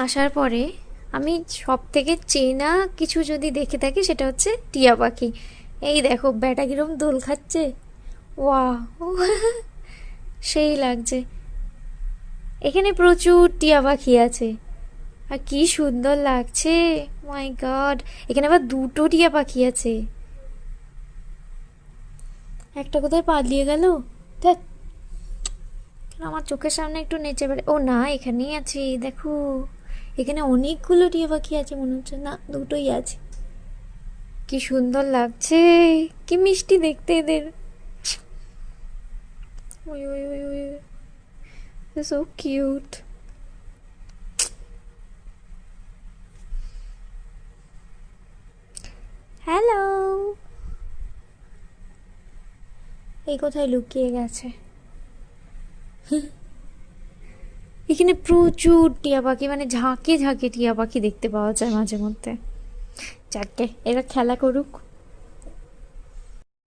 আসার পরে আমি সব থেকে চেনা কিছু যদি দেখে থাকি সেটা হচ্ছে টিয়া পাখি। এই দেখো ব্যাটা কিরম দোল খাচ্ছে, ওয়াও সেই লাগছে। এখানে প্রচুর টিয়া পাখি আছে আর কি সুন্দর লাগছে, মাই গড। এখানে আবার দুটো টিয়া পাখি আছে, একটা কোথায় পালিয়ে গেল। দেখ, আমার চোখের সামনে একটু নেচে বেড়ে, ও না এখানেই আছে দেখো। এখানে অনেকগুলো টিয়া পাখি আছে, মনে হচ্ছে না দুটোই আছে। কি সুন্দর লাগছে, কি মিষ্টি দেখতে এদের। ওই ওই ওই ওই, সো কিউট। হ্যালো, এই কোথায় লুকিয়ে গেছে। এখানে প্রচুর টিয়া পাখি, মানে ঝাঁকে ঝাঁকে টিয়া পাখি দেখতে পাওয়া যায় মাঝে মধ্যে। যাকে এরা খেলা করুক।